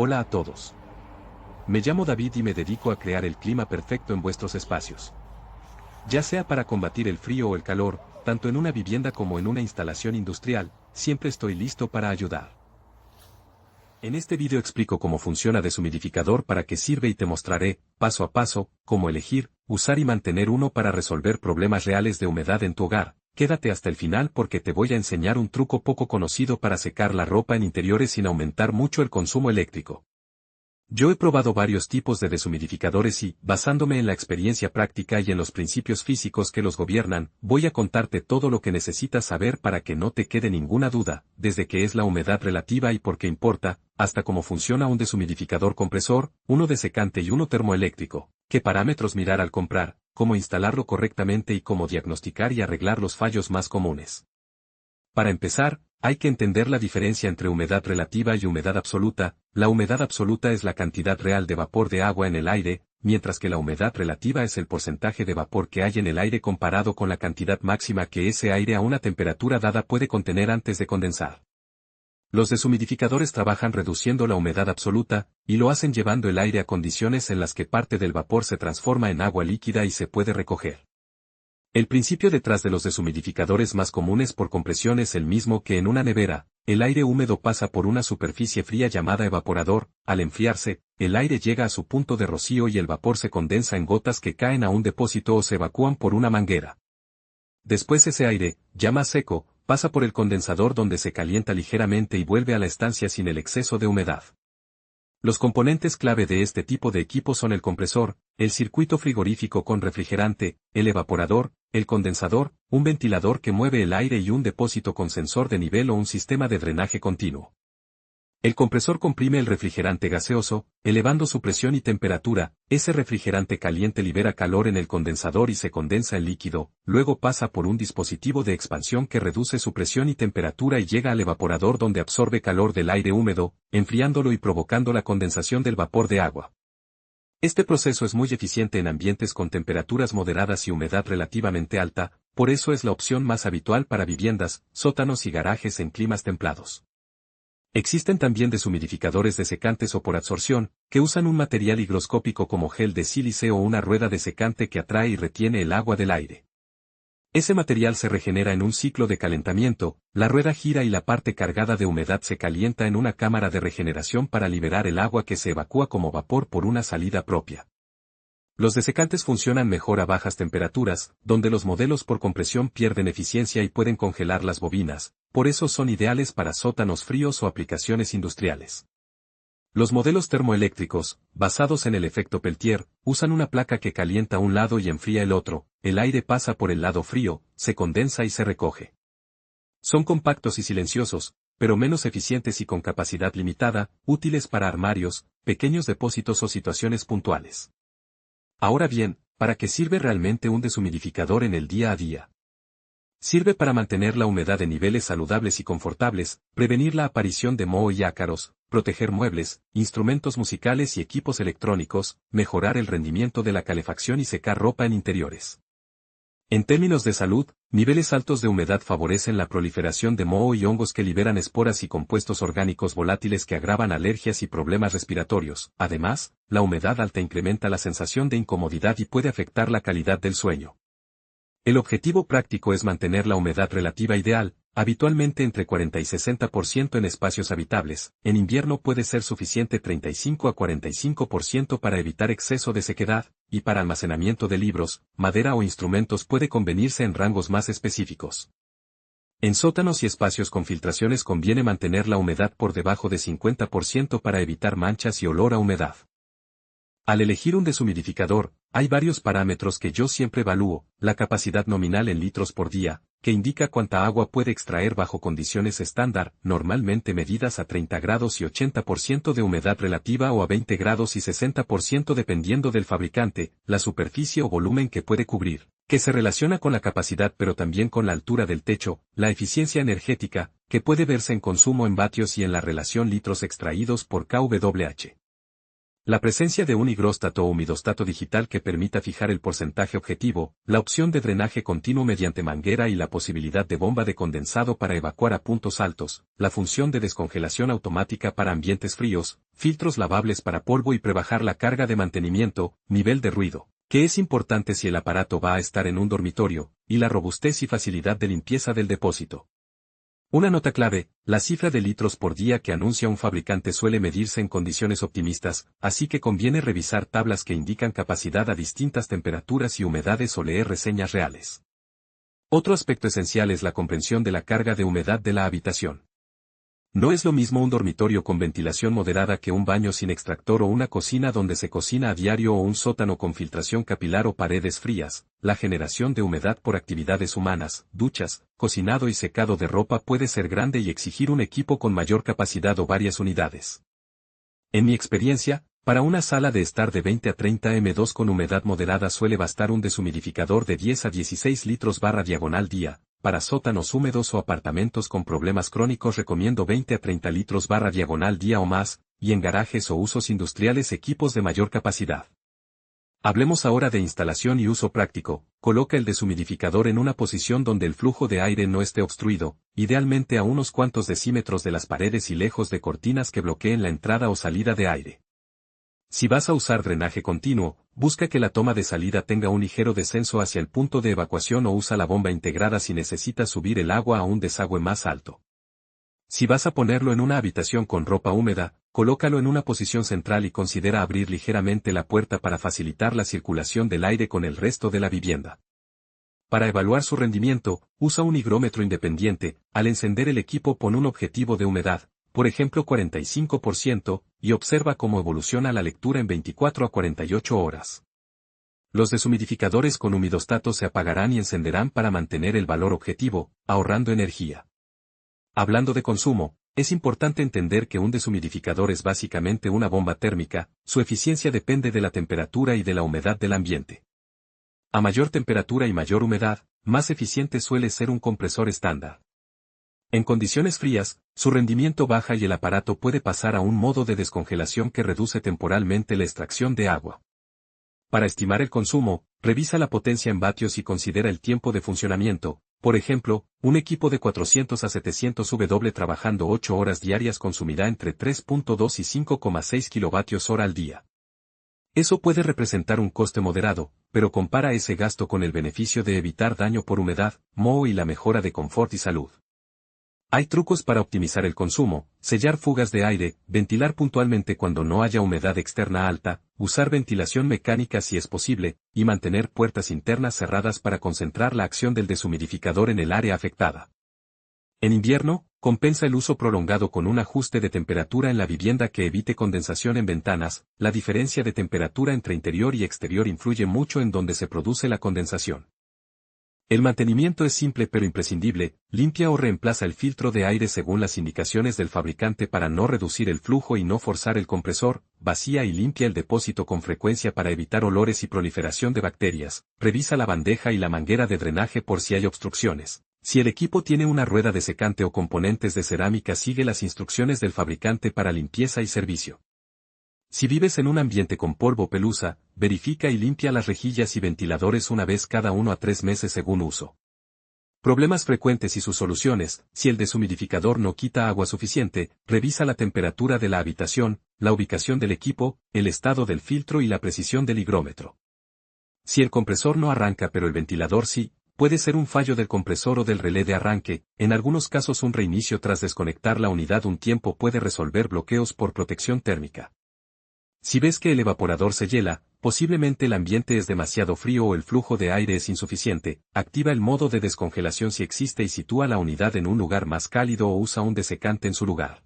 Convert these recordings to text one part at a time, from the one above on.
Hola a todos. Me llamo David y me dedico a crear el clima perfecto en vuestros espacios. Ya sea para combatir el frío o el calor, tanto en una vivienda como en una instalación industrial, siempre estoy listo para ayudar. En este vídeo explico cómo funciona deshumidificador, para qué sirve y te mostraré, paso a paso, cómo elegir, usar y mantener uno para resolver problemas reales de humedad en tu hogar. Quédate hasta el final porque te voy a enseñar un truco poco conocido para secar la ropa en interiores sin aumentar mucho el consumo eléctrico. Yo he probado varios tipos de deshumidificadores y, basándome en la experiencia práctica y en los principios físicos que los gobiernan, voy a contarte todo lo que necesitas saber para que no te quede ninguna duda, desde qué es la humedad relativa y por qué importa, hasta cómo funciona un deshumidificador compresor, uno desecante y uno termoeléctrico, qué parámetros mirar al comprar, cómo instalarlo correctamente y cómo diagnosticar y arreglar los fallos más comunes. Para empezar, hay que entender la diferencia entre humedad relativa y humedad absoluta. La humedad absoluta es la cantidad real de vapor de agua en el aire, mientras que la humedad relativa es el porcentaje de vapor que hay en el aire comparado con la cantidad máxima que ese aire a una temperatura dada puede contener antes de condensar. Los deshumidificadores trabajan reduciendo la humedad absoluta, y lo hacen llevando el aire a condiciones en las que parte del vapor se transforma en agua líquida y se puede recoger. El principio detrás de los deshumidificadores más comunes por compresión es el mismo que en una nevera. El aire húmedo pasa por una superficie fría llamada evaporador. Al enfriarse, el aire llega a su punto de rocío y el vapor se condensa en gotas que caen a un depósito o se evacúan por una manguera. Después ese aire, ya más seco, pasa por el condensador donde se calienta ligeramente y vuelve a la estancia sin el exceso de humedad. Los componentes clave de este tipo de equipo son el compresor, el circuito frigorífico con refrigerante, el evaporador, el condensador, un ventilador que mueve el aire y un depósito con sensor de nivel o un sistema de drenaje continuo. El compresor comprime el refrigerante gaseoso, elevando su presión y temperatura. Ese refrigerante caliente libera calor en el condensador y se condensa en líquido, luego pasa por un dispositivo de expansión que reduce su presión y temperatura y llega al evaporador donde absorbe calor del aire húmedo, enfriándolo y provocando la condensación del vapor de agua. Este proceso es muy eficiente en ambientes con temperaturas moderadas y humedad relativamente alta, por eso es la opción más habitual para viviendas, sótanos y garajes en climas templados. Existen también deshumidificadores desecantes o por absorción, que usan un material higroscópico como gel de sílice o una rueda desecante que atrae y retiene el agua del aire. Ese material se regenera en un ciclo de calentamiento, la rueda gira y la parte cargada de humedad se calienta en una cámara de regeneración para liberar el agua que se evacúa como vapor por una salida propia. Los desecantes funcionan mejor a bajas temperaturas, donde los modelos por compresión pierden eficiencia y pueden congelar las bobinas, por eso son ideales para sótanos fríos o aplicaciones industriales. Los modelos termoeléctricos, basados en el efecto Peltier, usan una placa que calienta un lado y enfría el otro, el aire pasa por el lado frío, se condensa y se recoge. Son compactos y silenciosos, pero menos eficientes y con capacidad limitada, útiles para armarios, pequeños depósitos o situaciones puntuales. Ahora bien, ¿para qué sirve realmente un deshumidificador en el día a día? Sirve para mantener la humedad en niveles saludables y confortables, prevenir la aparición de moho y ácaros, proteger muebles, instrumentos musicales y equipos electrónicos, mejorar el rendimiento de la calefacción y secar ropa en interiores. En términos de salud, niveles altos de humedad favorecen la proliferación de moho y hongos que liberan esporas y compuestos orgánicos volátiles que agravan alergias y problemas respiratorios. Además, la humedad alta incrementa la sensación de incomodidad y puede afectar la calidad del sueño. El objetivo práctico es mantener la humedad relativa ideal, habitualmente entre 40 y 60% en espacios habitables. En invierno puede ser suficiente 35 a 45% para evitar exceso de sequedad, y para almacenamiento de libros, madera o instrumentos puede convenirse en rangos más específicos. En sótanos y espacios con filtraciones conviene mantener la humedad por debajo de 50% para evitar manchas y olor a humedad. Al elegir un deshumidificador, hay varios parámetros que yo siempre evalúo: la capacidad nominal en litros por día, que indica cuánta agua puede extraer bajo condiciones estándar, normalmente medidas a 30 grados y 80% de humedad relativa o a 20 grados y 60% dependiendo del fabricante, la superficie o volumen que puede cubrir, que se relaciona con la capacidad pero también con la altura del techo, la eficiencia energética, que puede verse en consumo en vatios y en la relación litros extraídos por kWh. La presencia de un higróstato o humidostato digital que permita fijar el porcentaje objetivo, la opción de drenaje continuo mediante manguera y la posibilidad de bomba de condensado para evacuar a puntos altos, la función de descongelación automática para ambientes fríos, filtros lavables para polvo y prebajar la carga de mantenimiento, nivel de ruido, que es importante si el aparato va a estar en un dormitorio, y la robustez y facilidad de limpieza del depósito. Una nota clave, la cifra de litros por día que anuncia un fabricante suele medirse en condiciones optimistas, así que conviene revisar tablas que indican capacidad a distintas temperaturas y humedades o leer reseñas reales. Otro aspecto esencial es la comprensión de la carga de humedad de la habitación. No es lo mismo un dormitorio con ventilación moderada que un baño sin extractor o una cocina donde se cocina a diario o un sótano con filtración capilar o paredes frías. La generación de humedad por actividades humanas, duchas, cocinado y secado de ropa puede ser grande y exigir un equipo con mayor capacidad o varias unidades. En mi experiencia, para una sala de estar de 20 a 30 m2 con humedad moderada suele bastar un deshumidificador de 10 a 16 litros/día. Para sótanos húmedos o apartamentos con problemas crónicos recomiendo 20 a 30 litros/día o más, y en garajes o usos industriales equipos de mayor capacidad. Hablemos ahora de instalación y uso práctico. Coloca el deshumidificador en una posición donde el flujo de aire no esté obstruido, idealmente a unos cuantos decímetros de las paredes y lejos de cortinas que bloqueen la entrada o salida de aire. Si vas a usar drenaje continuo, busca que la toma de salida tenga un ligero descenso hacia el punto de evacuación o usa la bomba integrada si necesitas subir el agua a un desagüe más alto. Si vas a ponerlo en una habitación con ropa húmeda, colócalo en una posición central y considera abrir ligeramente la puerta para facilitar la circulación del aire con el resto de la vivienda. Para evaluar su rendimiento, usa un higrómetro independiente. Al encender el equipo pon un objetivo de humedad, por ejemplo 45%, y observa cómo evoluciona la lectura en 24 a 48 horas. Los deshumidificadores con humidostato se apagarán y encenderán para mantener el valor objetivo, ahorrando energía. Hablando de consumo, es importante entender que un deshumidificador es básicamente una bomba térmica. Su eficiencia depende de la temperatura y de la humedad del ambiente. A mayor temperatura y mayor humedad, más eficiente suele ser un compresor estándar. En condiciones frías, su rendimiento baja y el aparato puede pasar a un modo de descongelación que reduce temporalmente la extracción de agua. Para estimar el consumo, revisa la potencia en vatios y considera el tiempo de funcionamiento. Por ejemplo, un equipo de 400 a 700 W trabajando 8 horas diarias consumirá entre 3.2 y 5,6 kWh al día. Eso puede representar un coste moderado, pero compara ese gasto con el beneficio de evitar daño por humedad, moho y la mejora de confort y salud. Hay trucos para optimizar el consumo: sellar fugas de aire, ventilar puntualmente cuando no haya humedad externa alta, usar ventilación mecánica si es posible, y mantener puertas internas cerradas para concentrar la acción del deshumidificador en el área afectada. En invierno, compensa el uso prolongado con un ajuste de temperatura en la vivienda que evite condensación en ventanas. La diferencia de temperatura entre interior y exterior influye mucho en donde se produce la condensación. El mantenimiento es simple pero imprescindible. Limpia o reemplaza el filtro de aire según las indicaciones del fabricante para no reducir el flujo y no forzar el compresor. Vacía y limpia el depósito con frecuencia para evitar olores y proliferación de bacterias. Revisa la bandeja y la manguera de drenaje por si hay obstrucciones. Si el equipo tiene una rueda de secante o componentes de cerámica, sigue las instrucciones del fabricante para limpieza y servicio. Si vives en un ambiente con polvo o pelusa, verifica y limpia las rejillas y ventiladores una vez cada 1 a 3 meses según uso. Problemas frecuentes y sus soluciones: si el deshumidificador no quita agua suficiente, revisa la temperatura de la habitación, la ubicación del equipo, el estado del filtro y la precisión del higrómetro. Si el compresor no arranca pero el ventilador sí, puede ser un fallo del compresor o del relé de arranque. En algunos casos un reinicio tras desconectar la unidad un tiempo puede resolver bloqueos por protección térmica. Si ves que el evaporador se hiela, posiblemente el ambiente es demasiado frío o el flujo de aire es insuficiente. Activa el modo de descongelación si existe y sitúa la unidad en un lugar más cálido o usa un desecante en su lugar.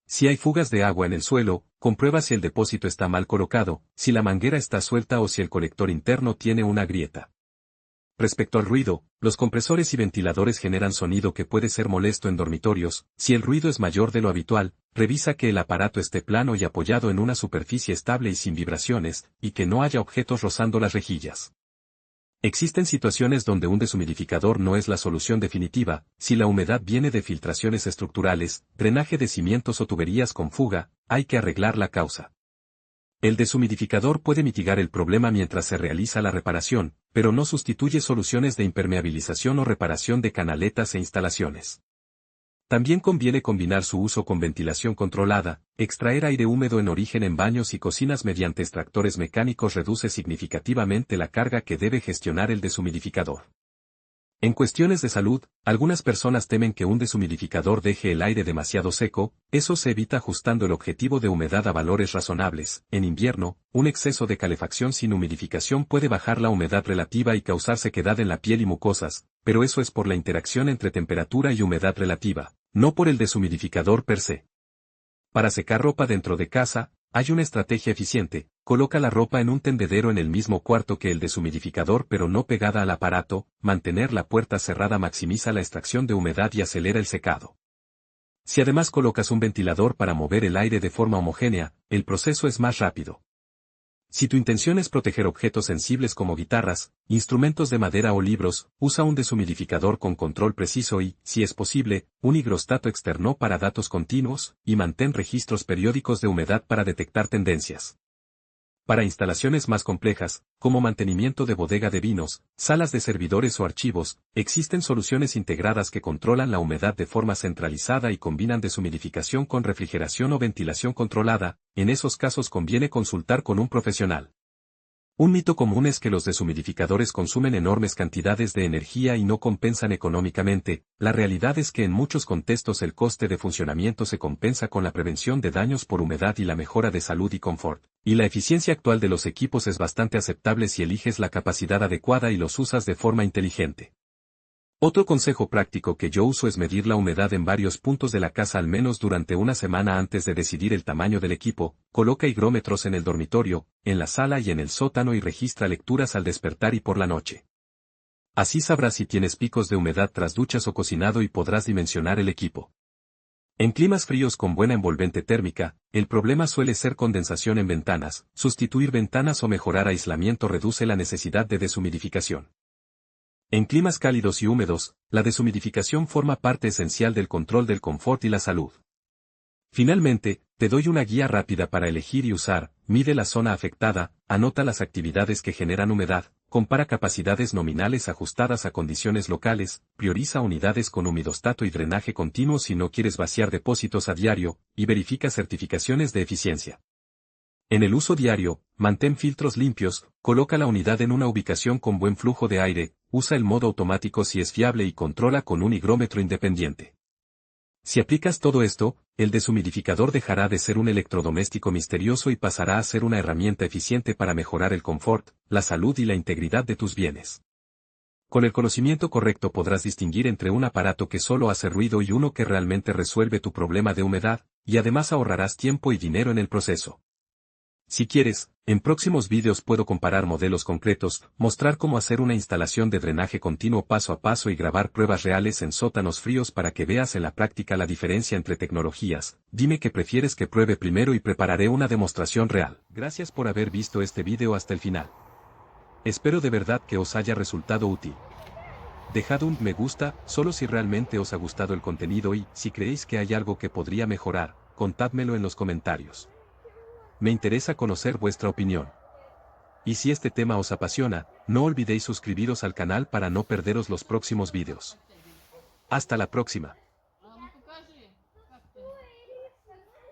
Si hay fugas de agua en el suelo, comprueba si el depósito está mal colocado, si la manguera está suelta o si el colector interno tiene una grieta. Respecto al ruido, los compresores y ventiladores generan sonido que puede ser molesto en dormitorios. Si el ruido es mayor de lo habitual, revisa que el aparato esté plano y apoyado en una superficie estable y sin vibraciones, y que no haya objetos rozando las rejillas. Existen situaciones donde un deshumidificador no es la solución definitiva. Si la humedad viene de filtraciones estructurales, drenaje de cimientos o tuberías con fuga, hay que arreglar la causa. El deshumidificador puede mitigar el problema mientras se realiza la reparación, pero no sustituye soluciones de impermeabilización o reparación de canaletas e instalaciones. También conviene combinar su uso con ventilación controlada. Extraer aire húmedo en origen en baños y cocinas mediante extractores mecánicos reduce significativamente la carga que debe gestionar el deshumidificador. En cuestiones de salud, algunas personas temen que un deshumidificador deje el aire demasiado seco. Eso se evita ajustando el objetivo de humedad a valores razonables. En invierno, un exceso de calefacción sin humidificación puede bajar la humedad relativa y causar sequedad en la piel y mucosas, pero eso es por la interacción entre temperatura y humedad relativa, no por el deshumidificador per se. Para secar ropa dentro de casa, hay una estrategia eficiente. Coloca la ropa en un tendedero en el mismo cuarto que el deshumidificador pero no pegada al aparato. Mantener la puerta cerrada maximiza la extracción de humedad y acelera el secado. Si además colocas un ventilador para mover el aire de forma homogénea, el proceso es más rápido. Si tu intención es proteger objetos sensibles como guitarras, instrumentos de madera o libros, usa un deshumidificador con control preciso y, si es posible, un higrostato externo para datos continuos, y mantén registros periódicos de humedad para detectar tendencias. Para instalaciones más complejas, como mantenimiento de bodega de vinos, salas de servidores o archivos, existen soluciones integradas que controlan la humedad de forma centralizada y combinan deshumidificación con refrigeración o ventilación controlada. En esos casos conviene consultar con un profesional. Un mito común es que los deshumidificadores consumen enormes cantidades de energía y no compensan económicamente. La realidad es que en muchos contextos el coste de funcionamiento se compensa con la prevención de daños por humedad y la mejora de salud y confort. Y la eficiencia actual de los equipos es bastante aceptable si eliges la capacidad adecuada y los usas de forma inteligente. Otro consejo práctico que yo uso es medir la humedad en varios puntos de la casa al menos durante una semana antes de decidir el tamaño del equipo. Coloca higrómetros en el dormitorio, en la sala y en el sótano y registra lecturas al despertar y por la noche. Así sabrás si tienes picos de humedad tras duchas o cocinado y podrás dimensionar el equipo. En climas fríos con buena envolvente térmica, el problema suele ser condensación en ventanas. Sustituir ventanas o mejorar aislamiento reduce la necesidad de deshumidificación. En climas cálidos y húmedos, la deshumidificación forma parte esencial del control del confort y la salud. Finalmente, te doy una guía rápida para elegir y usar. Mide la zona afectada, anota las actividades que generan humedad, compara capacidades nominales ajustadas a condiciones locales, prioriza unidades con humidostato y drenaje continuo si no quieres vaciar depósitos a diario, y verifica certificaciones de eficiencia. En el uso diario, mantén filtros limpios, coloca la unidad en una ubicación con buen flujo de aire, usa el modo automático si es fiable y controla con un higrómetro independiente. Si aplicas todo esto, el deshumidificador dejará de ser un electrodoméstico misterioso y pasará a ser una herramienta eficiente para mejorar el confort, la salud y la integridad de tus bienes. Con el conocimiento correcto podrás distinguir entre un aparato que solo hace ruido y uno que realmente resuelve tu problema de humedad, y además ahorrarás tiempo y dinero en el proceso. Si quieres, en próximos vídeos puedo comparar modelos concretos, mostrar cómo hacer una instalación de drenaje continuo paso a paso y grabar pruebas reales en sótanos fríos para que veas en la práctica la diferencia entre tecnologías. Dime qué prefieres que pruebe primero y prepararé una demostración real. Gracias por haber visto este vídeo hasta el final. Espero de verdad que os haya resultado útil. Dejad un me gusta, solo si realmente os ha gustado el contenido y, si creéis que hay algo que podría mejorar, contádmelo en los comentarios. Me interesa conocer vuestra opinión. Y si este tema os apasiona, no olvidéis suscribiros al canal para no perderos los próximos vídeos. Hasta la próxima.